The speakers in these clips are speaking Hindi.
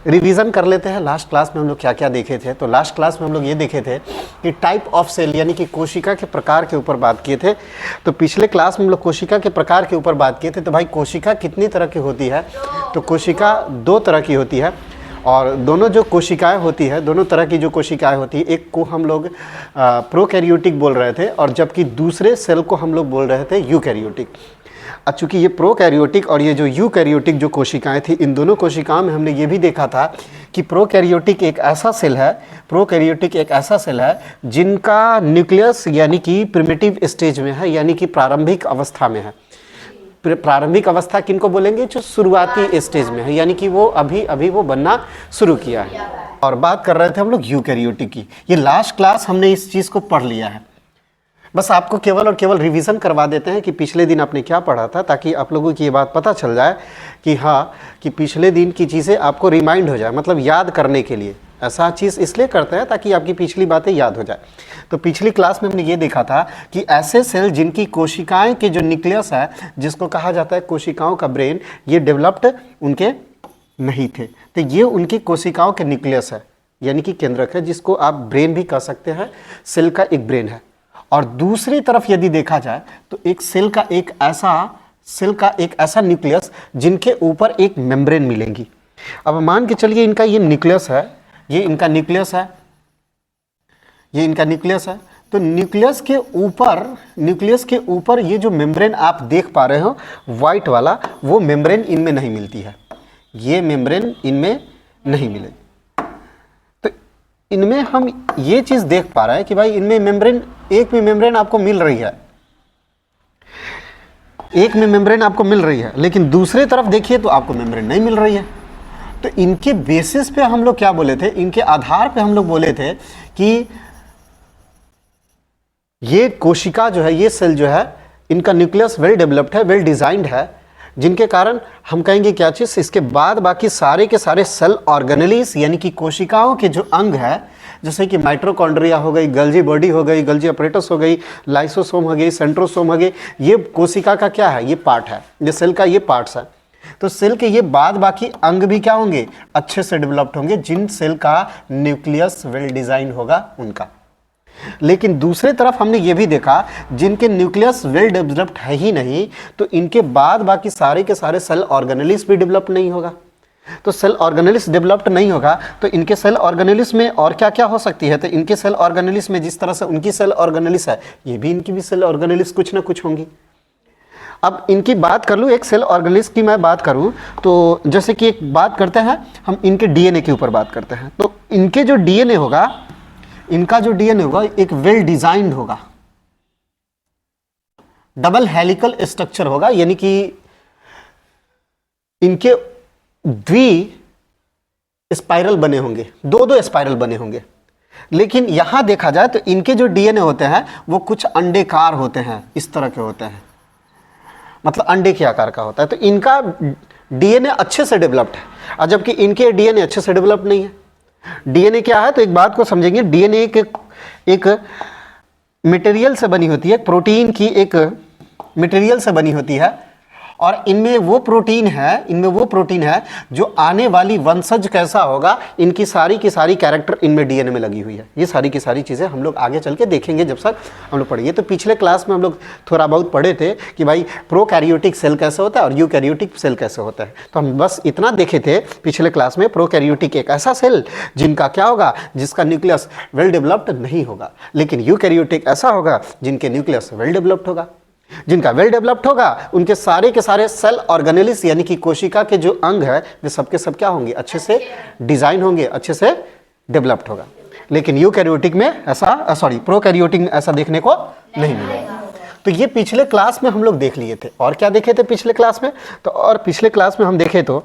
रिवीजन कर लेते हैं लास्ट क्लास में हम लोग क्या क्या देखे थे। तो लास्ट क्लास में हम लोग ये देखे थे कि टाइप ऑफ सेल यानी कि कोशिका के प्रकार के ऊपर बात किए थे। तो पिछले क्लास में हम लोग कोशिका के प्रकार के ऊपर बात किए थे। तो भाई कोशिका कितनी तरह की होती है? तो कोशिका दो तरह की होती है, और दोनों जो कोशिकाएं होती है, दोनों तरह की जो कोशिकाएं होती है, एक को हम लोग प्रोकैरियोटिक बोल रहे थे और जबकि दूसरे सेल को हम लोग बोल रहे थे यूकैरियोटिक। चूँकि ये प्रोकैरियोटिक और ये जो यूकैरियोटिक जो कोशिकाएं थी, इन दोनों कोशिकाओं में हमने ये भी देखा था कि प्रोकैरियोटिक एक ऐसा सेल है, प्रोकैरियोटिक एक ऐसा सेल है जिनका न्यूक्लियस यानी कि प्रिमिटिव स्टेज में है, यानी कि प्रारंभिक अवस्था में है। प्रारंभिक अवस्था किनको बोलेंगे? जो शुरुआती स्टेज में है, यानी कि वो अभी वो बनना शुरू किया है। और बात कर रहे थे हम लोग यूकैरियोटिक की। ये लास्ट क्लास हमने इस चीज़ को पढ़ लिया है, बस आपको केवल और केवल रिवीजन करवा देते हैं कि पिछले दिन आपने क्या पढ़ा था, ताकि आप लोगों की ये बात पता चल जाए कि हाँ, कि पिछले दिन की चीज़ें आपको रिमाइंड हो जाए, मतलब याद करने के लिए। ऐसा चीज़ इसलिए करते हैं ताकि आपकी पिछली बातें याद हो जाए। तो पिछली क्लास में हमने ये देखा था कि ऐसे सेल जिनकी कोशिकाएं के जो न्यूक्लियस है, जिसको कहा जाता है कोशिकाओं का ब्रेन, ये डेवलप्ड उनके नहीं थे। तो ये उनकी कोशिकाओं के न्यूक्लियस है, यानी कि केंद्रक है, जिसको आप ब्रेन भी कह सकते हैं। सेल का एक ब्रेन है। और दूसरी तरफ यदि देखा जाए तो एक सेल का एक ऐसा न्यूक्लियस जिनके ऊपर एक मेम्ब्रेन मिलेंगी। अब मान के चलिए इनका ये न्यूक्लियस है, ये इनका न्यूक्लियस है, ये इनका न्यूक्लियस है। तो न्यूक्लियस के ऊपर ये जो मेम्ब्रेन आप देख पा रहे हो वाइट वाला, वो मेम्ब्रेन इनमें नहीं मिलती है, ये मेम्ब्रेन इनमें नहीं मिलेगी। तो इनमें हम ये चीज देख पा रहे हैं कि भाई इनमें मेम्ब्रेन, एक में मेम्ब्रेन आपको मिल रही है, एक में मेम्ब्रेन आपको मिल रही है, लेकिन दूसरी तरफ देखिए तो आपको मेम्ब्रेन नहीं मिल रही है। तो इनके बेसिस पे हम लोग क्या बोले थे, इनके आधार पे हम लोग बोले थे कि ये कोशिका जो है, ये सेल जो है, इनका न्यूक्लियस वेल डेवलप्ड है, वेल डिजाइंड है, जिनके कारण हम कहेंगे क्या चीज, इसके बाद बाकी सारे के सारे सेल ऑर्गेनेलिस यानी कि कोशिकाओं के जो अंग है, जैसे कि माइटोकॉन्ड्रिया हो गई, गल्जी बॉडी हो गई, गल्जी अपरेटस हो गई, लाइसोसोम हो गई, सेंट्रोसोम हो गई, ये कोशिका का क्या है, ये पार्ट है, ये सेल का ये पार्ट्स है। तो सेल के ये बाद बाकी अंग भी क्या होंगे, अच्छे से डेवलप्ड होंगे, जिन सेल का न्यूक्लियस वेल डिजाइन होगा उनका। लेकिन दूसरे तरफ हमने ये भी देखा जिनके न्यूक्लियस वेल डेवलप्ड है ही नहीं, तो इनके बाद बाकी सारे के सारे सेल ऑर्गेनेलिस भी डेवलप नहीं होगा। तो सेल ऑर्गेनेलिस डेवलप्ड नहीं होगा तो इनके सेल ऑर्गेनेलिस में और क्या क्या हो सकती है, तो इनके सेल ऑर्गेनेलिस में जिस तरह से उनकी सेल ऑर्गेनेलिस है, ये भी इनकी भी सेल ऑर्गेनेलिस कुछ ना कुछ होंगी। अब इनकी बात कर लूँ, एक सेल ऑर्गेनेलिस की मैं बात करूँ तो जैसे कि एक बात करते हैं हम इनके डीएनए के ऊपर बात करते हैं। तो इनके जो डीएनए होगा, इनका जो डीएनए होगा एक वेल डिजाइंड होगा, डबल हेलिकल स्ट्रक्चर होगा, यानी कि इनके द्वि स्पाइरल बने होंगे, दो स्पाइरल बने होंगे। लेकिन यहां देखा जाए तो इनके जो डीएनए होते हैं वो कुछ अंडेकार होते हैं, इस तरह के होते हैं, मतलब अंडे के आकार का होता है। तो इनका डीएनए अच्छे से डेवलप्ड है, और जबकि इनके डीएनए अच्छे से डेवलप्ड नहीं है। डीएनए क्या है, तो एक बात को समझेंगे, डीएनए एक मटेरियल से बनी होती है, प्रोटीन की एक मटेरियल से बनी होती है, और इनमें वो प्रोटीन है जो आने वाली वंशज कैसा होगा, इनकी सारी की सारी कैरेक्टर इनमें डीएनए में लगी हुई है। ये सारी की सारी चीज़ें हम लोग आगे चल के देखेंगे जब तक हम लोग पढ़ेंगे। तो पिछले क्लास में हम लोग थोड़ा बहुत पढ़े थे कि भाई प्रोकैरियोटिक सेल कैसे होता है और यूकैरियोटिक सेल कैसे होता है। तो हम बस इतना देखे थे पिछले क्लास में, प्रोकैरियोटिक एक ऐसा सेल जिनका क्या होगा, जिसका न्यूक्लियस वेल डेवलप्ड नहीं होगा, लेकिन यूकैरियोटिक ऐसा होगा जिनके न्यूक्लियस वेल डेवलप्ड होगा। जिनका वेल डेवलप्ड होगा उनके सारे के सारे सेल ऑर्गेनेलिस यानी कि कोशिका के जो अंग है वे सबके सब क्या होंगे, अच्छे से डिजाइन होंगे, अच्छे से डेवलप्ड होगा। लेकिन यूकैरियोटिक में ऐसा, प्रोकैरियोटिक में ऐसा देखने को नहीं मिलेगा। तो ये पिछले क्लास में हम लोग देख लिए थे। और क्या देखे थे पिछले क्लास में, तो और पिछले क्लास में हम देखे तो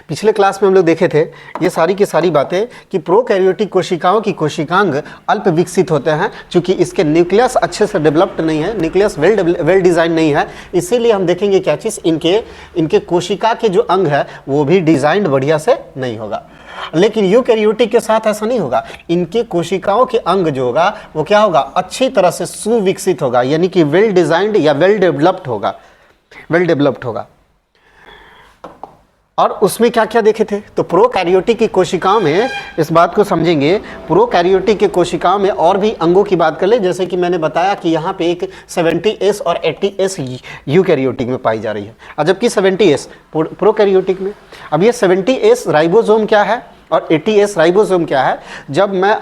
पिछले क्लास में हम लोग देखे थे ये सारी की सारी बातें कि प्रोकैरियोटिक कोशिकाओं की कोशिकांग अल्प विकसित होते हैं, क्योंकि इसके न्यूक्लियस अच्छे से डेवलप्ड नहीं है, न्यूक्लियस वेल डिजाइन नहीं है। इसीलिए हम देखेंगे क्या चीज़, इनके कोशिका के जो अंग है वो भी डिजाइंड बढ़िया से नहीं होगा। लेकिन यूकैरियोटिक के साथ ऐसा नहीं होगा, इनके कोशिकाओं के अंग जो होगा वो क्या होगा, अच्छी तरह से सुविकसित होगा, यानी कि वेल डिजाइंड या वेल डेवलप्ड होगा। और उसमें क्या क्या देखे थे? तो प्रोकैरियोटिक की कोशिकाओं में, इस बात को समझेंगे, प्रोकैरियोटिक के कोशिकाओं में और भी अंगों की बात कर ले, जैसे कि मैंने बताया कि यहाँ पे एक 70S और 80S यूकैरियोटिक में पाई जा रही है, और जबकि 70S प्रोकैरियोटिक में। अब ये 70S राइबोसोम क्या है और 80S राइबोसोम क्या है, जब मैं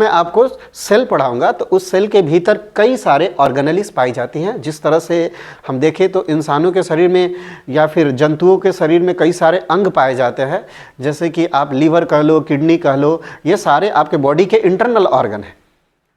आपको सेल पढ़ाऊंगा तो उस सेल के भीतर कई सारे ऑर्गेनेलिस पाई जाती हैं। जिस तरह से हम देखें तो इंसानों के शरीर में या फिर जंतुओं के शरीर में कई सारे अंग पाए जाते हैं, जैसे कि आप लीवर कह लो, किडनी कह लो, ये सारे आपके बॉडी के इंटरनल ऑर्गन हैं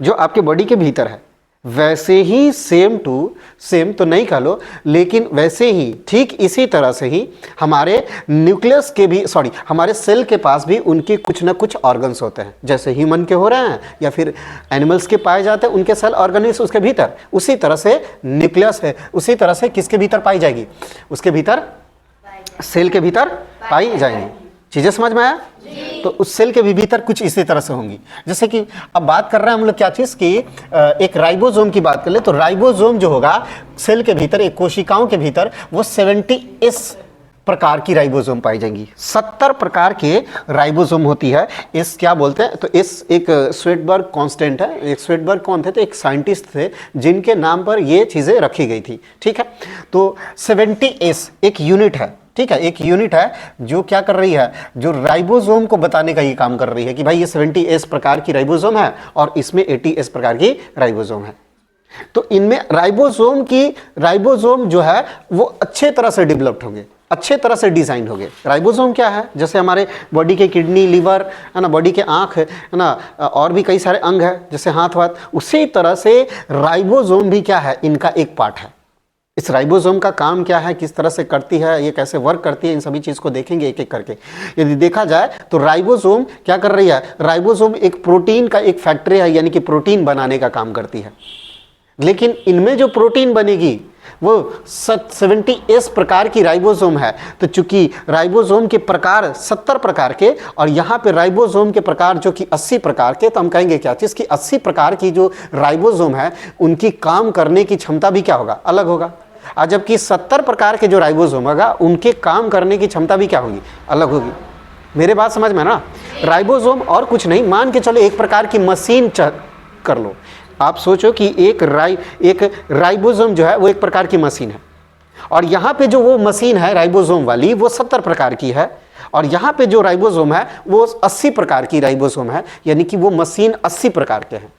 जो आपके बॉडी के भीतर है। वैसे ही सेम तो नहीं कह लो, लेकिन वैसे ही ठीक इसी तरह से ही हमारे न्यूक्लियस के भी, हमारे सेल के पास भी उनके कुछ ना कुछ ऑर्गन्स होते हैं, जैसे ह्यूमन के हो रहे हैं या फिर एनिमल्स के पाए जाते हैं उनके सेल ऑर्गन्स उसके भीतर, उसी तरह से न्यूक्लियस है, उसी तरह से किसके भीतर पाई जाएगी? उसके भीतर, सेल के भीतर पाई जाएंगी। चीजें समझ में आया? तो उस सेल के भी भीतर कुछ इसी तरह से होंगी। जैसे कि अब बात कर रहे हैं हम लोग क्या चीज की, एक राइबोसोम की बात कर ले, तो राइबोसोम जो होगा सेल के भीतर, एक कोशिकाओं के भीतर, वो 70S प्रकार की राइबोसोम पाई जाएंगी। 70 प्रकार के राइबोसोम होती है। इस क्या बोलते हैं, तो इस एक स्वेटबर्ग कांस्टेंट है। एक स्वेटबर्ग कौन थे? तो एक साइंटिस्ट थे जिनके नाम पर ये चीजें रखी गई थी। ठीक है, तो 70S एक यूनिट है। ठीक है, एक यूनिट है जो क्या कर रही है, जो राइबोसोम को बताने का ये काम कर रही है कि भाई ये 70S प्रकार की राइबोसोम है और इसमें 80S प्रकार की राइबोसोम है। तो इनमें राइबोसोम जो है वो अच्छे तरह से डेवलप्ड होंगे, अच्छे तरह से डिजाइन होंगे। राइबोसोम क्या है? जैसे हमारे बॉडी के किडनी, लीवर है ना, बॉडी के आंख है ना, और भी कई सारे अंग है जैसे हाथ वाथ, उसी तरह से राइबोसोम भी क्या है, इनका एक पार्ट है। इस राइबोसोम का काम क्या है, किस तरह से करती है, ये कैसे वर्क करती है, इन सभी चीज को देखेंगे एक एक करके। यदि देखा जाए तो राइबोसोम क्या कर रही है, राइबोसोम एक प्रोटीन का एक फैक्ट्री है, यानी कि प्रोटीन बनाने का काम करती है। लेकिन इनमें जो प्रोटीन बनेगी वो 70S प्रकार की राइबोसोम है। तो चूंकि राइबोसोम के प्रकार 70 प्रकार के और यहाँ पे राइबोसोम के प्रकार जो कि 80 प्रकार के, तो हम कहेंगे क्या चीज कि 80 प्रकार की जो राइबोसोम है उनकी काम करने की क्षमता भी क्या होगा, अलग होगा। और जबकि 70 प्रकार के जो राइबोसोम होगा उनके काम करने की क्षमता भी क्या होगी, अलग होगी। मेरे बात समझ में ना? राइबोसोम और कुछ नहीं, मान के चलो एक प्रकार की मशीन कर लो। आप सोचो कि एक राइबोसोम जो है वो एक प्रकार की मशीन है, और यहाँ पे जो वो मशीन है राइबोसोम वाली वो 70 प्रकार की है, और यहाँ पे जो राइबोसोम है वो 80 प्रकार की राइबोसोम है, यानी कि वो मशीन 80 प्रकार के हैं।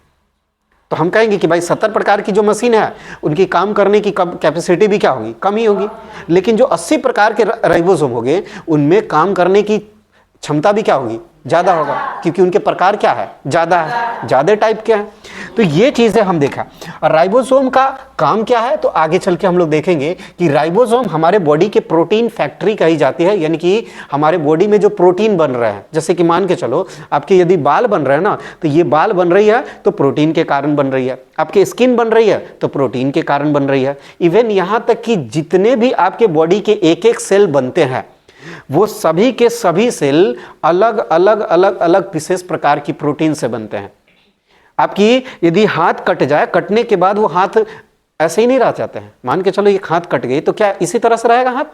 तो हम कहेंगे कि भाई 70 प्रकार की जो मशीन है उनकी काम करने की कैपेसिटी भी क्या होगी, कम ही होगी। लेकिन जो 80 प्रकार के राइबोसोम होंगे उनमें काम करने की क्षमता भी क्या होगी, ज्यादा होगा, क्योंकि उनके प्रकार क्या है, ज्यादा है, ज्यादा टाइप के हैं। तो ये चीजें हम देखा। और राइबोसोम का काम क्या है, तो आगे चल के हम लोग देखेंगे कि राइबोसोम हमारे बॉडी के प्रोटीन फैक्ट्री कही जाती है, यानी कि हमारे बॉडी में जो प्रोटीन बन रहे हैं, जैसे कि मान के चलो आपके यदि बाल बन रहे हैं ना, तो ये बाल बन रही है तो प्रोटीन के कारण बन रही है। आपके स्किन बन रही है तो प्रोटीन के कारण बन रही है। इवन यहां तक कि जितने भी आपके बॉडी के एक एक सेल बनते हैं वो सभी के सभी सेल अलग अलग अलग अलग विशेष प्रकार की प्रोटीन से बनते हैं। आपकी यदि हाथ कट जाए, कटने के बाद वो हाथ ऐसे ही नहीं रह जाते हैं। मान के चलो एक हाथ कट गई तो क्या इसी तरह से रहेगा हाथ,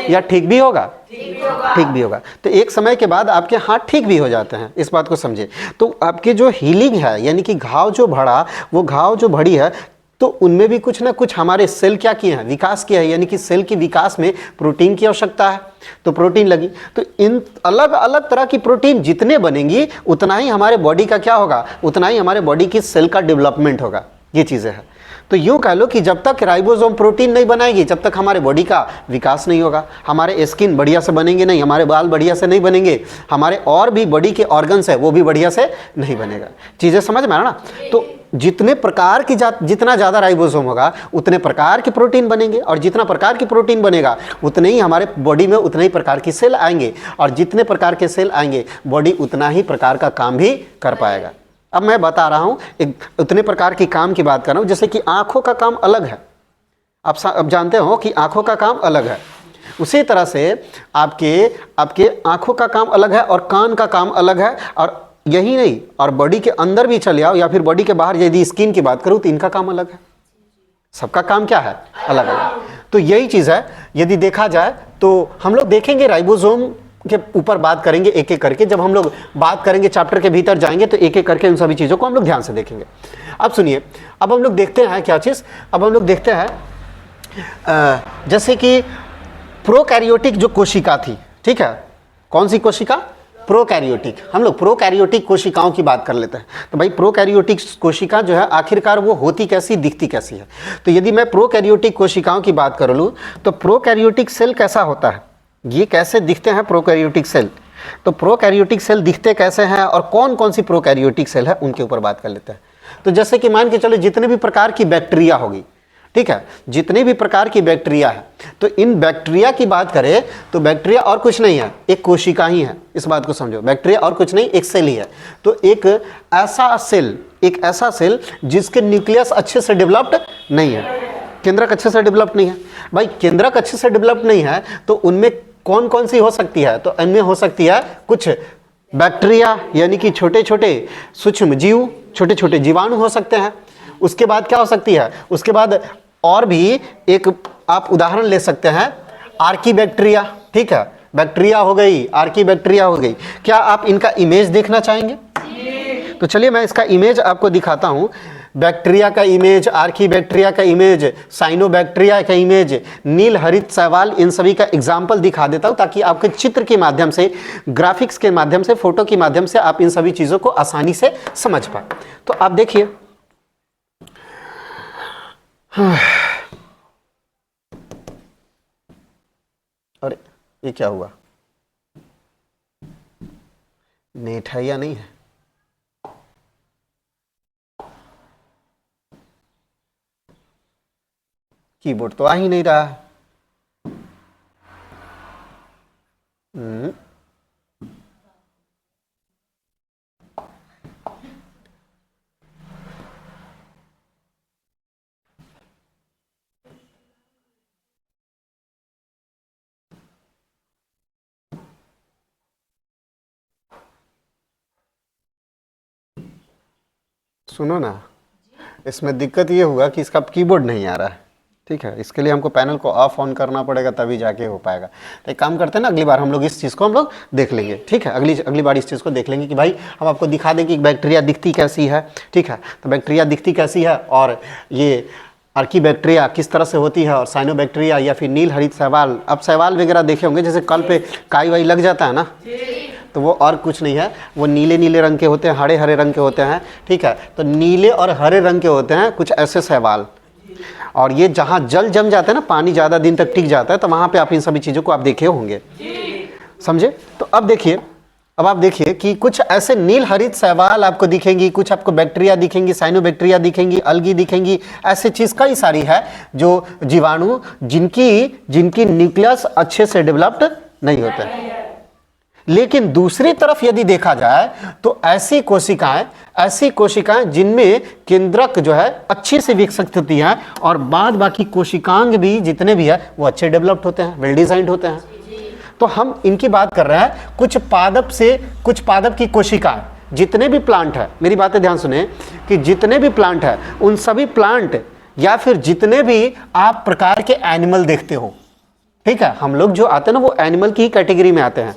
या ठीक भी होगा? ठीक भी होगा। तो एक समय के बाद आपके हाथ ठीक भी हो जाते हैं, इस बात को समझे। तो आपके जो हीलिंग है, यानी कि घाव जो बढ़ी है, तो उनमें भी कुछ ना कुछ हमारे सेल क्या किए हैं, विकास किया है। यानी कि सेल की विकास में प्रोटीन की आवश्यकता है तो प्रोटीन लगी। तो इन अलग अलग तरह की प्रोटीन जितने बनेंगी उतना ही हमारे बॉडी का क्या होगा, उतना ही हमारे बॉडी की सेल का डेवलपमेंट होगा। ये चीजें हैं। तो यूं कह लो कि जब तक राइबोसोम प्रोटीन नहीं बनाएगी जब तक हमारे बॉडी का विकास नहीं होगा। हमारे स्किन बढ़िया से बनेंगे नहीं, हमारे बाल बढ़िया से नहीं बनेंगे, हमारे और भी बॉडी के ऑर्गन्स है वो भी बढ़िया से नहीं बनेगा। चीजें समझ में आ रहा ना? तो जितने प्रकार की जितना ज्यादा राइबोसोम होगा उतने प्रकार के प्रोटीन बनेंगे, और जितना प्रकार की प्रोटीन बनेगा उतने ही हमारे बॉडी में उतने ही प्रकार की सेल आएंगे, और जितने प्रकार के सेल आएंगे बॉडी उतना ही प्रकार का काम भी कर पाएगा। अब मैं बता रहा हूं एक उतने प्रकार की काम की बात कर रहा हूं। जैसे कि आंखों का काम अलग है, आप जानते हो कि आंखों का काम अलग है। उसी तरह से आपके आंखों का काम अलग है और कान का काम अलग है, और यही नहीं, और बॉडी के अंदर भी चले आओ या फिर बॉडी के बाहर यदि स्किन की बात करूं तो इनका काम अलग है। सबका काम क्या है, अलग अलग। तो यही चीज़ है। यदि देखा जाए तो हम लोग देखेंगे राइबोसोम के ऊपर बात करेंगे एक एक करके। जब हम लोग बात करेंगे चैप्टर के भीतर जाएंगे तो एक एक करके उन सभी चीज़ों को हम लोग ध्यान से देखेंगे। अब सुनिए, अब हम लोग देखते हैं क्या चीज़, अब हम लोग देखते हैं जैसे कि प्रोकैरियोटिक जो कोशिका थी, ठीक है, कौन सी कोशिका? प्रोकैरियोटिक। हम लोग प्रोकैरियोटिक कोशिकाओं की बात कर लेते हैं। तो भाई प्रोकैरियोटिक कोशिका जो है आखिरकार वो होती कैसी, दिखती कैसी है? तो यदि मैं प्रोकैरियोटिक कोशिकाओं की बात कर लूँ तो प्रोकैरियोटिक सेल कैसा होता है, ये कैसे दिखते हैं प्रोकैरियोटिक सेल? तो प्रोकैरियोटिक सेल दिखते कैसे हैं और कौन कौन सी प्रोकैरियोटिक सेल है उनके ऊपर बात कर लेते हैं। तो जैसे कि मान के चलो जितने भी प्रकार की बैक्टीरिया होगी, ठीक है, जितने भी प्रकार की बैक्टीरिया है, तो इन बैक्टीरिया की बात करें तो बैक्टीरिया और कुछ नहीं है, एक कोशिका ही है। इस बात को समझो, बैक्टीरिया और कुछ नहीं, एक सेल ही है। तो एक ऐसा सेल जिसके न्यूक्लियस अच्छे से डेवलप्ड नहीं है, केंद्रक अच्छे से डेवलप्ड नहीं है। भाई केंद्रक अच्छे से डेवलप्ड नहीं है तो उनमें कौन कौन सी हो सकती है? तो इनमें हो सकती है कुछ बैक्टीरिया यानी कि छोटे छोटे सूक्ष्म जीव, छोटे छोटे जीवाणु हो सकते हैं। उसके बाद क्या हो सकती है? उसके बाद और भी एक आप उदाहरण ले सकते हैं, आर्की बैक्टीरिया, ठीक है, बैक्टीरिया हो गई, आर्की बैक्टीरिया हो गई। क्या आप इनका इमेज देखना चाहेंगे? तो चलिए मैं इसका इमेज आपको दिखाता हूं। बैक्टीरिया का इमेज, आर्की बैक्टीरिया का इमेज, साइनोबैक्टीरिया का इमेज, नील हरित शैवाल, इन सभी का एग्जाम्पल दिखा देता हूं ताकि आपके चित्र के माध्यम से, ग्राफिक्स के माध्यम से, फोटो के माध्यम से आप इन सभी चीज़ों को आसानी से समझ पाए। तो आप देखिए, अरे ये क्या हुआ, नेट है या नहीं है? कीबोर्ड तो आ ही नहीं रहा है। सुनो ना, इसमें दिक्कत ये हुआ कि इसका कीबोर्ड नहीं आ रहा है, ठीक है। इसके लिए हमको पैनल को ऑफ ऑन करना पड़ेगा तभी जाके हो पाएगा। तो एक काम करते हैं ना, अगली बार हम लोग इस चीज़ को हम लोग देख लेंगे, ठीक है। अगली बार इस चीज़ को देख लेंगे कि भाई हम आपको दिखा दें कि बैक्टीरिया दिखती कैसी है, ठीक है। तो बैक्टीरिया दिखती कैसी है और ये आर्की बैक्टीरिया किस तरह से होती है और साइनोबैक्टीरिया या फिर नील हरित शैवाल। अब शैवाल वगैरह देखे होंगे, जैसे कल पे काई वाई लग जाता है ना, तो वो और कुछ नहीं है, वो नीले नीले रंग के होते हैं, हरे हरे रंग के होते हैं, ठीक है। तो नीले और हरे रंग के होते हैं कुछ ऐसे शैवाल, और ये जहाँ जल जम जाता है ना, पानी ज़्यादा दिन तक टिक जाता है, तो वहाँ पे आप इन सभी चीज़ों को आप देखे होंगे, समझे। तो अब देखिए, अब आप देखिए कि कुछ ऐसे नील हरित शैवाल आपको दिखेंगी, कुछ आपको बैक्टीरिया दिखेंगी, साइनोबैक्टीरिया दिखेंगी, अलगी दिखेंगी, ऐसे चीज़ कई सारी है जो जीवाणु जिनकी न्यूक्लियस अच्छे से डेवलप्ड नहीं होते। लेकिन दूसरी तरफ यदि देखा जाए तो ऐसी कोशिकाएं जिनमें केंद्रक जो है अच्छे से विकसित होती है और बाद बाकी कोशिकांग भी जितने भी है वो अच्छे डेवलप्ड होते हैं, वेल डिजाइंड होते हैं। तो हम इनकी बात कर रहे हैं, कुछ पादप की कोशिकाएं, जितने भी प्लांट है, मेरी बातें ध्यान सुने कि जितने भी प्लांट है उन सभी प्लांट या फिर जितने भी आप प्रकार के एनिमल देखते हो, ठीक है, हम लोग जो आते हैं ना वो एनिमल की कैटेगरी में आते हैं।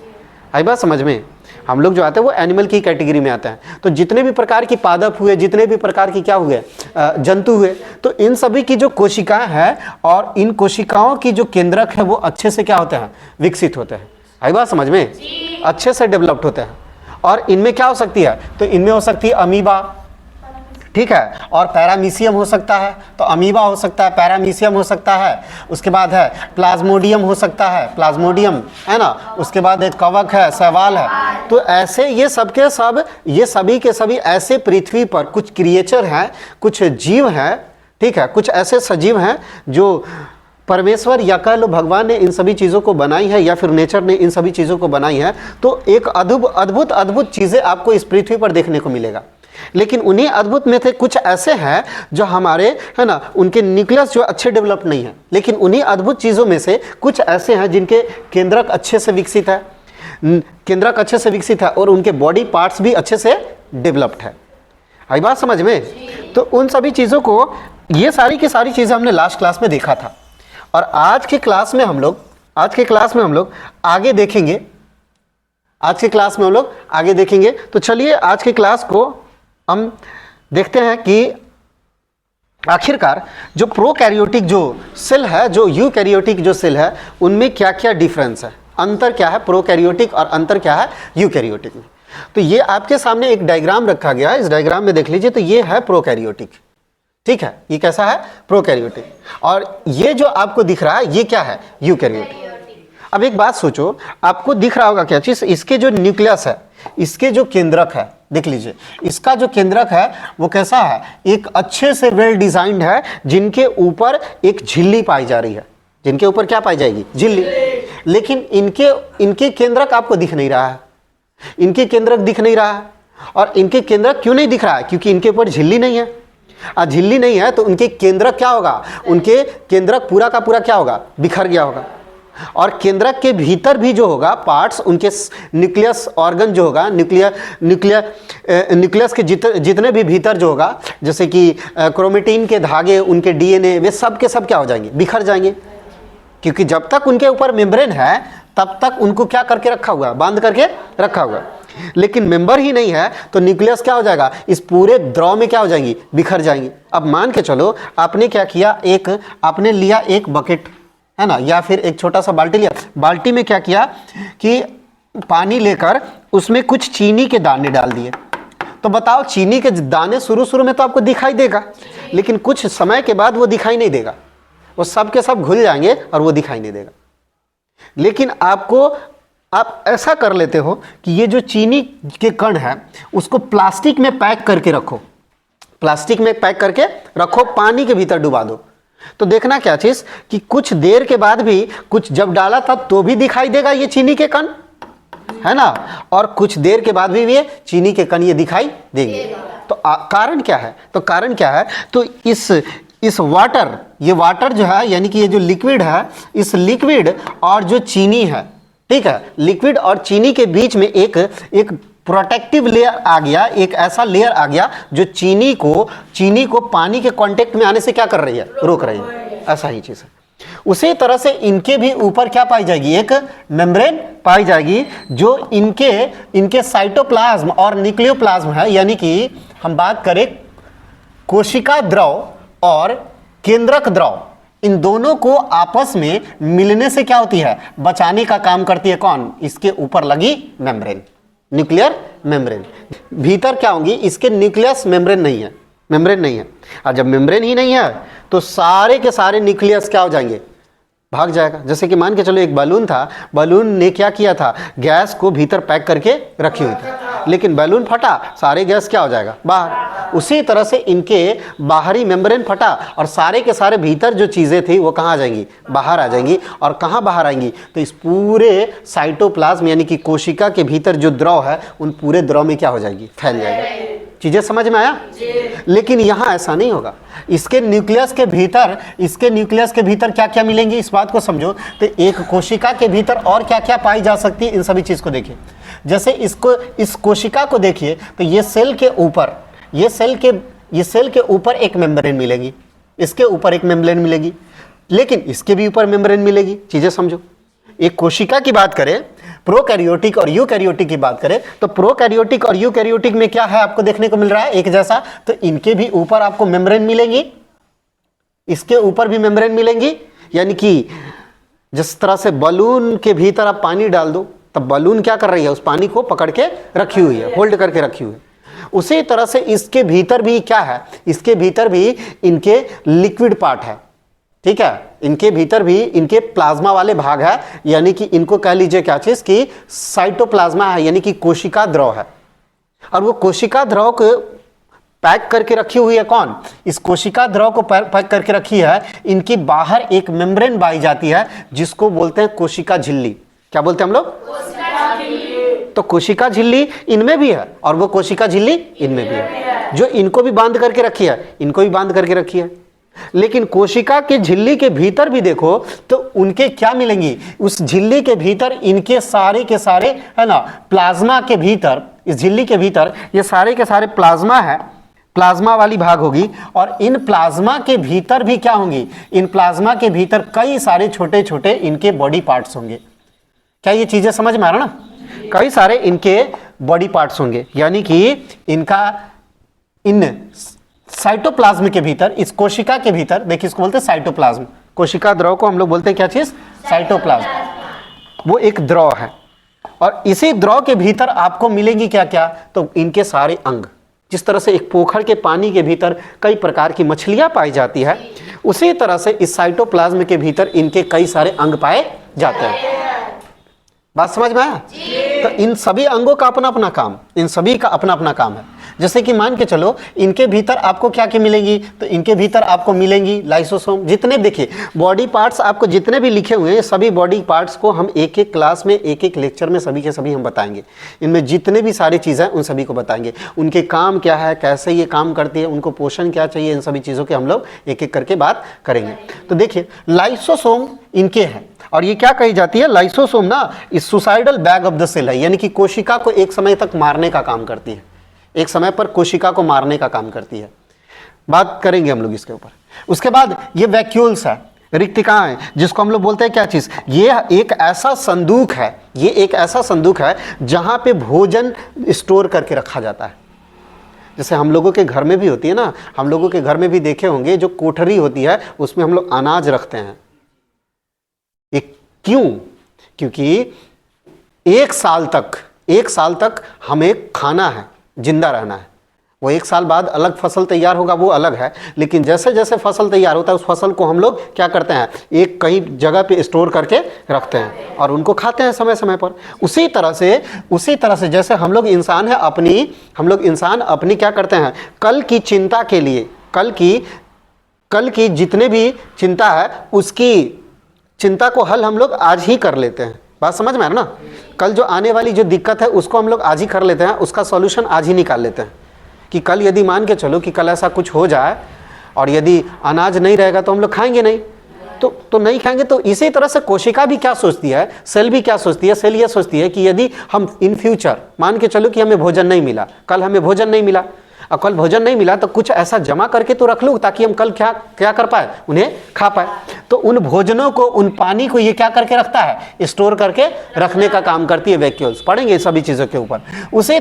आई बात समझ में? हम लोग जो आते हैं वो एनिमल की कैटेगरी में आते हैं। तो जितने भी प्रकार की पादप हुए, जितने भी प्रकार की क्या हुए, जंतु हुए, तो इन सभी की जो कोशिकाएं हैं और इन कोशिकाओं की जो केंद्रक है वो अच्छे से क्या होते हैं, विकसित होते हैं। आई बात समझ में? अच्छे से डेवलप्ड होते हैं। और इनमें क्या हो सकती है, तो इनमें हो सकती है अमीबा, ठीक है, और पैरामीशियम हो सकता है। तो अमीबा हो सकता है, पैरामीशियम हो सकता है, उसके बाद है प्लाज्मोडियम हो सकता है, प्लाज्मोडियम है ना, उसके बाद एक कवक है, शैवाल है। तो ऐसे ये सभी के सभी ऐसे पृथ्वी पर कुछ क्रिएचर हैं, कुछ जीव हैं, ठीक है, कुछ ऐसे सजीव हैं जो परमेश्वर या कह लो भगवान ने इन सभी चीज़ों को बनाई है या फिर नेचर ने इन सभी चीज़ों को बनाई है। तो एक अद्भुत चीज़ें आपको इस पृथ्वी पर देखने को मिलेगा। लेकिन उन्हीं अद्भुत में थे कुछ ऐसे हैं जो हमारे, है ना, उनके न्यूक्लियस जो अच्छे डेवलप नहीं है, लेकिन उन्हीं अद्भुत चीज़ों में से कुछ ऐसे हैं जिनके केंद्रक अच्छे से विकसित है, और उनके बॉडी पार्ट्स भी अच्छे से डेवलप्ड है। आई बात समझ में? तो उन सभी चीज़ों को, ये सारी की सारी चीज़ें हमने लास्ट क्लास में देखा था। और आज की क्लास में हम लोग आगे देखेंगे, तो चलिए आज की क्लास को हम देखते हैं कि आखिरकार जो प्रोकैरियोटिक जो सेल है, जो यूकैरियोटिक जो सेल है, उनमें क्या क्या डिफरेंस है, अंतर क्या है प्रोकैरियोटिक और अंतर क्या है यूकैरियोटिक में। तो ये आपके सामने एक डायग्राम रखा गया है, इस डायग्राम में देख लीजिए। तो ये है प्रोकैरियोटिक, ठीक है, ये कैसा है प्रोकैरियोटिक, और ये जो आपको दिख रहा है ये क्या है यूकैरियोटिक। अब एक बात सोचो, आपको दिख रहा होगा क्या चीज, इसके जो न्यूक्लियस है, इसके जो केंद्रक है, देख लीजिए इसका जो केंद्रक है वो कैसा है, एक अच्छे से वेल डिजाइंड है, जिनके ऊपर एक झिल्ली पाई जा रही है, जिनके ऊपर क्या पाई जाएगी, झिल्ली। लेकिन इनके केंद्रक आपको दिख नहीं रहा है, इनके केंद्रक दिख नहीं रहा है। और इनके केंद्रक क्यों नहीं दिख रहा है, क्योंकि इनके ऊपर झिल्ली नहीं है। झिल्ली नहीं है तो उनके केंद्रक क्या होगा, उनके केंद्रक पूरा का पूरा क्या होगा, बिखर गया होगा। और केंद्रक के भीतर भी जो होगा पार्ट्स, उनके न्यूक्लियस ऑर्गन जो होगा, न्यूक्लियस के जितने भी भीतर जो होगा, जैसे कि क्रोमेटिन के धागे, उनके डीएनए, वे सब के सब क्या हो जाएंगे, बिखर जाएंगे। क्योंकि जब तक उनके ऊपर मेम्ब्रेन है तब तक उनको क्या करके रखा हुआ है, बांध करके रखा हुआ है। लेकिन मेंबर ही नहीं है तो न्यूक्लियस क्या हो जाएगा, इस पूरे द्रव में क्या हो जाएंगी, बिखर जाएंगी। अब मान के चलो आपने क्या किया, आपने लिया एक बकेट है ना, या फिर एक छोटा सा बाल्टी लिया, बाल्टी में क्या किया कि पानी लेकर उसमें कुछ चीनी के दाने डाल दिए। तो बताओ, चीनी के दाने शुरू में तो आपको दिखाई देगा, लेकिन कुछ समय के बाद वो दिखाई नहीं देगा, वो सब के सब घुल जाएंगे और वो दिखाई नहीं देगा। लेकिन आप ऐसा कर लेते हो कि ये जो चीनी के कण है उसको प्लास्टिक में पैक करके रखो, प्लास्टिक में पैक करके रखो, पानी के भीतर डुबा दो। तो देखना क्या चीज कि कुछ देर के बाद भी, कुछ जब डाला था तो भी दिखाई देगा ये चीनी के कण, है ना, और कुछ देर के बाद भी ये चीनी के कण ये दिखाई देंगे। तो कारण क्या है, तो इस वाटर, ये वाटर जो है यानी कि ये जो लिक्विड है, इस लिक्विड और जो चीनी है, ठीक है, लिक्विड और चीनी के बीच में एक प्रोटेक्टिव लेयर आ गया, एक ऐसा लेयर आ गया जो चीनी को पानी के कांटेक्ट में आने से क्या कर रही है, रोक रही है। ऐसा ही चीज है। उसी तरह से इनके भी ऊपर क्या पाई जाएगी, एक मेम्ब्रेन पाई जाएगी, जो इनके साइटोप्लाज्म और न्यूक्लियोप्लाज्म है। यानी कि हम बात करें कोशिका द्रव और केंद्रक द्रव, इन दोनों को आपस में मिलने से क्या होती है, बचाने का काम करती है कौन, इसके ऊपर लगी मेम्ब्रेन, न्यूक्लियर मेम्ब्रेन। भीतर क्या होंगी, इसके न्यूक्लियस मेम्ब्रेन नहीं है। और जब मेम्ब्रेन ही नहीं है तो सारे के सारे न्यूक्लियस क्या हो जाएंगे, भाग जाएगा। जैसे कि मान के चलो एक बैलून था, बैलून ने क्या किया था, गैस को भीतर पैक करके रखी हुई थी, लेकिन बैलून फटा, सारे गैस क्या हो जाएगा, बाहर। उसी तरह से इनके बाहरी मेम्ब्रेन फटा और सारे के सारे भीतर जो चीज़ें थी वो कहाँ आ जाएंगी, बाहर आ जाएंगी। और कहाँ बाहर आएंगी, तो इस पूरे साइटोप्लाज्म यानी कि कोशिका के भीतर जो द्रव है, उन पूरे द्रव में क्या हो जाएगी, फैल जाएगी। चीजें समझ में आया? लेकिन यहाँ ऐसा नहीं होगा। इसके न्यूक्लियस के भीतर क्या क्या मिलेंगी, इस बात को समझो। तो एक कोशिका के भीतर और क्या क्या पाई जा सकती है, इन सभी चीज को देखिए। जैसे इस कोशिका को देखिए, तो ये सेल के ऊपर एक मेम्ब्रेन मिलेगी, इसके ऊपर एक मेम्ब्रेन मिलेगी, लेकिन इसके भी ऊपर मेम्ब्रेन मिलेगी। चीजें समझो। एक कोशिका की बात करें, प्रोकैरियोटिक और यूकैरियोटिक की बात करें, तो प्रोकैरियोटिक और यूकैरियोटिक में क्या है, आपको देखने को मिल रहा है एक जैसा। तो इनके भी ऊपर आपको मेम्ब्रेन मिलेंगी, इसके ऊपर भी मेम्ब्रेन मिलेंगी। यानी कि जिस तरह से बलून के भीतर आप पानी डाल दो, तब बलून क्या कर रही है, उस पानी को पकड़ के रखी हुई है, होल्ड करके रखी हुई है। उसी तरह से इसके भीतर भी क्या है, इसके भीतर भी इनके लिक्विड पार्ट है, ठीक है। इनके भीतर भी इनके प्लाज्मा वाले भाग है, यानी कि इनको कह लीजिए क्या चीज की साइटोप्लाज्मा है, यानी कि कोशिका द्रव है। और वो कोशिका द्रव को पैक करके रखी हुई है कौन, इस कोशिका द्रव को पैक करके रखी है। इनकी बाहर एक मेम्ब्रेन पाई जाती है जिसको बोलते हैं कोशिका झिल्ली। क्या बोलते हैं हम लोग, तो कोशिका झिल्ली इनमें भी है और वो कोशिका झिल्ली इनमें भी है, जो इनको भी बांध करके रखी है, इनको भी बांध करके रखी है। लेकिन कोशिका के झिल्ली के भीतर भी देखो तो उनके क्या मिलेंगी, उस झिल्ली के भीतर इनके सारे के सारे है ना, प्लाज्मा के भीतर, इस झिल्ली के भीतर ये सारे के सारे प्लाज्मा है, प्लाज्मा वाली भाग होगी, और इन प्लाज्मा के भीतर भी क्या होंगी, इन प्लाज्मा के भीतर कई सारे छोटे छोटे इनके बॉडी पार्ट्स होंगे। क्या ये चीजें समझ में आ रहा ना? कई सारे इनके बॉडी पार्ट्स होंगे, यानी कि इनका इन साइटोप्लाज्म के भीतर, इस कोशिका के भीतर, देखिए इसको बोलते हैं साइटोप्लाज्म, कोशिका द्रव को हम लोग बोलते हैं क्या चीज, साइटोप्लाज्म। वो एक द्रव है, और इसी द्रव के भीतर आपको मिलेंगी क्या क्या, तो इनके सारे अंग। जिस तरह से एक पोखर के पानी के भीतर कई प्रकार की मछलियां पाई जाती है, उसी तरह से इस साइटोप्लाज्म के भीतर इनके कई सारे अंग पाए जाते हैं। बात समझ में आया? तो इन सभी अंगों का अपना अपना काम, इन सभी का अपना अपना काम है। जैसे कि मान के चलो इनके भीतर आपको क्या क्या मिलेंगी, तो इनके भीतर आपको मिलेंगी लाइसोसोम। जितने देखिए बॉडी पार्ट्स आपको जितने भी लिखे हुए हैं, सभी बॉडी पार्ट्स को हम एक एक क्लास में, एक एक लेक्चर में सभी के सभी हम बताएंगे। इनमें जितने भी सारी चीज़ें हैं उन सभी को बताएंगे, उनके काम क्या है, कैसे ये काम करती है, उनको पोषण क्या चाहिए, इन सभी चीज़ों के हम लोग एक एक करके बात करेंगे। तो देखिए लाइसोसोम इनके हैं, और ये क्या कही जाती है, लाइसोसोम ना इस suicidal bag of the cell है, यानी कि कोशिका को एक समय तक मारने का काम करती है, एक समय पर कोशिका को मारने का काम करती है। बात करेंगे हम लोग इसके ऊपर। उसके बाद ये वैक्यूल्स है, रिक्तिकाएं, जिसको हम लोग बोलते हैं क्या चीज, ये एक ऐसा संदूक है, ये एक ऐसा संदूक है जहां पे भोजन स्टोर करके रखा जाता है। जैसे हम लोगों के घर में भी होती है ना, हम लोगों के घर में भी देखे होंगे जो कोठरी होती है उसमें हम लोग अनाज रखते हैं। ये क्यों? क्योंकि एक साल तक हमें खाना है, जिंदा रहना है। वो एक साल बाद अलग फसल तैयार होगा, वो अलग है, लेकिन जैसे जैसे फसल तैयार होता है उस फसल को हम लोग क्या करते हैं, एक कई जगह पे स्टोर करके रखते हैं और उनको खाते हैं समय समय पर। उसी तरह से जैसे हम लोग इंसान अपनी क्या करते हैं, कल की चिंता के लिए, कल की जितने भी चिंता है उसकी चिंता को हल हम लोग आज ही कर लेते हैं। बात समझ में आ रहा ना? कल जो आने वाली जो दिक्कत है उसको हम लोग आज ही कर लेते हैं, उसका सॉल्यूशन आज ही निकाल लेते हैं। कि कल यदि मान के चलो कि कल ऐसा कुछ हो जाए और यदि अनाज नहीं रहेगा तो हम लोग खाएंगे नहीं, तो नहीं खाएंगे। तो इसी तरह से कोशिका भी क्या सोचती है, सेल भी क्या सोचती है, सेल ये सोचती है कि यदि हम इन फ्यूचर मान के चलो कि हमें भोजन नहीं मिला, कल हमें भोजन नहीं मिला, और कल भोजन नहीं मिला तो कुछ ऐसा जमा करके तो रख लूँ ताकि हम कल क्या कर पाए, उन्हें खा पाए। तो उन भोजनों को, उन पानी को ये क्या करके रखता है, स्टोर करके रखने का काम करती है वैक्यूल्स। पढ़ेंगे सभी चीज़ों के ऊपर। उसी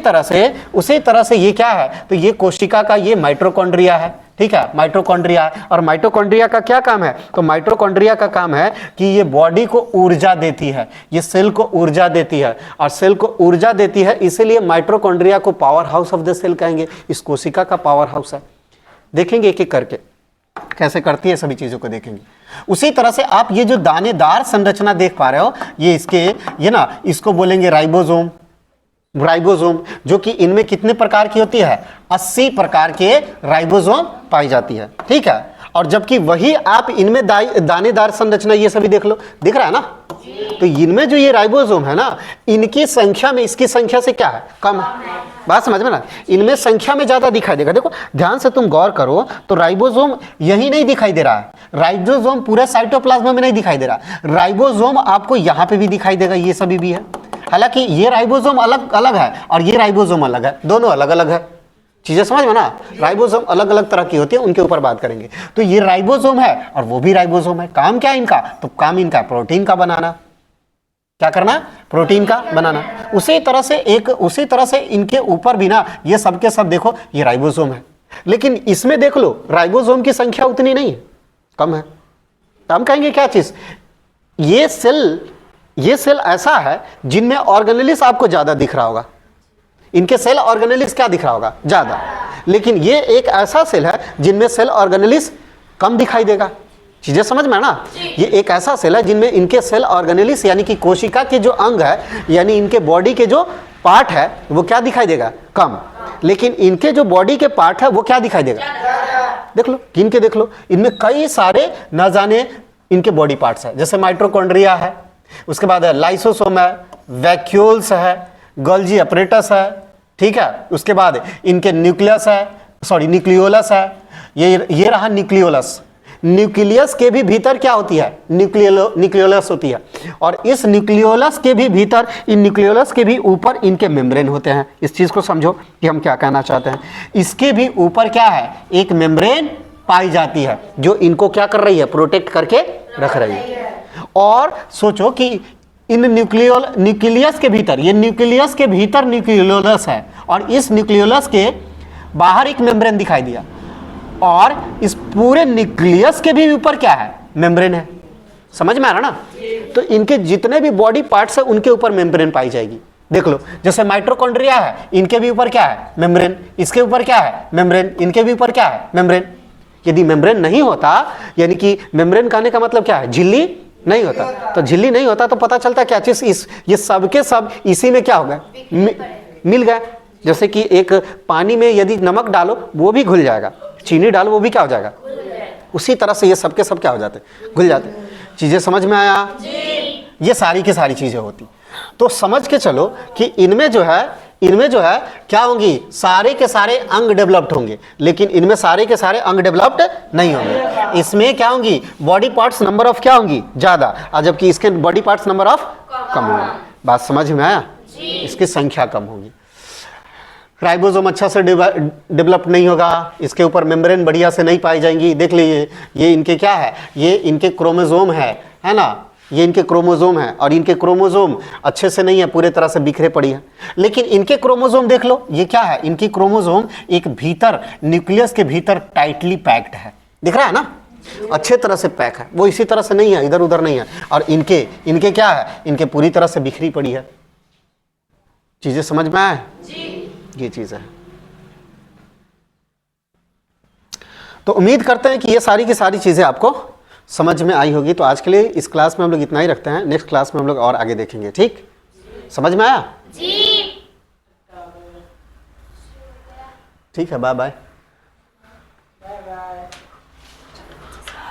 तरह से ये क्या है, तो ये कोशिका का ये माइटोकॉन्ड्रिया है, ठीक है, माइटोकॉन्ड्रिया है। और माइटोकॉन्ड्रिया का क्या काम है, तो माइटोकॉन्ड्रिया का काम है कि ये बॉडी को ऊर्जा देती है, ये सेल को ऊर्जा देती है, और सेल को ऊर्जा देती है, इसीलिए माइटोकॉन्ड्रिया को powerhouse of the cell कहेंगे। इस कोशिका का पावर हाउस है। देखेंगे एक एक करके कैसे करती है, सभी चीजों को देखेंगे। उसी तरह से आप ये जो दानेदार संरचना देख पा रहे हो, ये ना इसको बोलेंगे राइबोसोम। जो कि इनमें कितने प्रकार की होती है, 80 प्रकार के राइबोसोम पाई जाती है, ठीक है। और जबकि वही आप इनमें दानेदार संरचना ये सभी देख लो, दिख रहा है ना। तो इनमें जो ये राइबोसोम है ना, इनकी संख्या में इसकी संख्या से क्या है, कम है। बात समझ में ना, इनमें संख्या में ज्यादा दिखाई देगा। देखो ध्यान से तुम गौर करो तो राइबोसोम यही नहीं दिखाई दे रहा है, राइबोसोम पूरे साइटोप्लाज्म में नहीं दिखाई दे रहा, राइबोसोम आपको यहाँ पे भी दिखाई देगा, ये सभी भी है। हालांकि ये राइबोसोम अलग अलग है और ये राइबोसोम अलग है, दोनों अलग अलग है। चीजें समझ में ना, राइबोसोम अलग अलग तरह की होती है, उनके ऊपर बात करेंगे। तो ये राइबोसोम है और वो भी राइबोसोम है। काम क्या है इनका, तो काम इनका प्रोटीन का बनाना। क्या करना, प्रोटीन का बनाना। उसी तरह से इनके ऊपर भी ना ये सब के सब देखो ये राइबोसोम है, लेकिन इसमें देख लो राइबोसोम की संख्या उतनी नहीं है, कम है। हम कहेंगे क्या चीज, ये सेल ऐसा है जिनमें ऑर्गेनेलिस आपको ज्यादा दिख रहा होगा, इनके सेल ऑर्गेनेलिस क्या दिख रहा होगा, ज्यादा। लेकिन ये एक ऐसा सेल है जिनमें सेल ऑर्गेनेलिस कम दिखाई देगा। चीजें समझ में ना, ये एक ऐसा सेल है जिनमें इनके सेल ऑर्गेनेलिस यानी कि कोशिका के जो अंग है, यानी इनके बॉडी के जो पार्ट है वो क्या दिखाई देगा, कम। लेकिन इनके जो बॉडी के पार्ट है वो क्या दिखाई देगा, देख लो, इनके देख लो, इनमें कई सारे न जाने इनके बॉडी पार्ट्स है। जैसे माइटोकॉन्ड्रिया है, उसके बाद है लाइसोसोम है, वैक्यूल्स है, गोल्जी अपरेटस है, ठीक है। उसके बाद इनके न्यूक्लियस है, न्यूक्लियोलस है, ये रहा न्यूक्लियोलस। न्यूक्लियस के भी भीतर क्या होती है, न्यूक्लियोलस होती है, और इस न्यूक्लियोलस के भी भीतर, इन न्यूक्लियोलस के भी ऊपर इनके मेम्ब्रेन होते हैं। इस चीज को समझो कि हम क्या कहना चाहते हैं। इसके भी ऊपर क्या है, एक मेम्ब्रेन पाई जाती है जो इनको क्या कर रही है, प्रोटेक्ट करके रख रही है। और सोचो कि इन न्यूक्लियस के भीतर, ये न्यूक्लियस के भीतर न्यूक्लियोलस है, और इस न्यूक्लियोलस के बाहर एक मेम्ब्रेन दिखाई दिया, और इस पूरे न्यूक्लियस के भी ऊपर क्या है, मेम्ब्रेन है। समझ में आ रहा ना? तो इनके जितने भी बॉडी पार्ट्स है उनके ऊपर मेम्ब्रेन पाई जाएगी। देख लो, जैसे माइटोकॉन्ड्रिया है, इनके भी ऊपर क्या है, मेम्ब्रेन, इसके ऊपर क्या है, मेम्ब्रेन, इनके भी ऊपर क्या है, मेम्ब्रेन। यदि मेम्ब्रेन नहीं होता, यानी कि मेम्ब्रेन कहने का मतलब क्या है, झिल्ली नहीं होता, तो झिल्ली नहीं होता तो पता चलता क्या चीज, इस ये सब के सब इसी में क्या हो गए, मिल गए। जैसे कि एक पानी में यदि नमक डालो वो भी घुल जाएगा, चीनी डालो वो भी क्या हो जाएगा, उसी तरह से ये सब के सब क्या हो जाते, घुल जाते। चीजें समझ में आया? ये सारी की सारी चीजें होती। तो समझ के चलो कि इनमें जो है क्या होंगी, सारे के सारे अंग डेवलप्ड होंगे, लेकिन इनमें सारे के सारे अंग डेवलप्ड नहीं होंगे। इसमें क्या होंगी, बॉडी पार्ट्स नंबर ऑफ क्या होंगी, ज्यादा, और जबकि इसके बॉडी पार्ट्स नंबर ऑफ कम होंगे। बात समझ में आया? इसकी संख्या कम होगी। राइबोसोम अच्छा से डेवलप नहीं होगा, इसके ऊपर मेम्ब्रेन बढ़िया से नहीं पाई जाएंगी। देख लीजिए, ये इनके क्या है, ये इनके क्रोमोसोम है ना, ये इनके क्रोमोसोम है, और इनके क्रोमोसोम अच्छे से नहीं है, पूरे तरह से बिखरे पड़ी है। लेकिन इनके क्रोमोसोम देख लो, ये क्या है, इनकी क्रोमोसोम एक भीतर, न्यूक्लियस के भीतर टाइटली पैक्ड है, दिख रहा है ना, अच्छे तरह से पैक है, वो इसी तरह से नहीं है, इधर उधर नहीं है। और इनके क्या है, इनके पूरी तरह से बिखरी पड़ी है। चीजें समझ में आए? ये चीज है। तो उम्मीद करते हैं कि ये सारी की सारी चीजें आपको समझ में आई होगी। तो आज के लिए इस क्लास में हम लोग इतना ही रखते हैं, नेक्स्ट क्लास में हम लोग और आगे देखेंगे। ठीक, समझ में आया? जी। ठीक है, बाय बाय।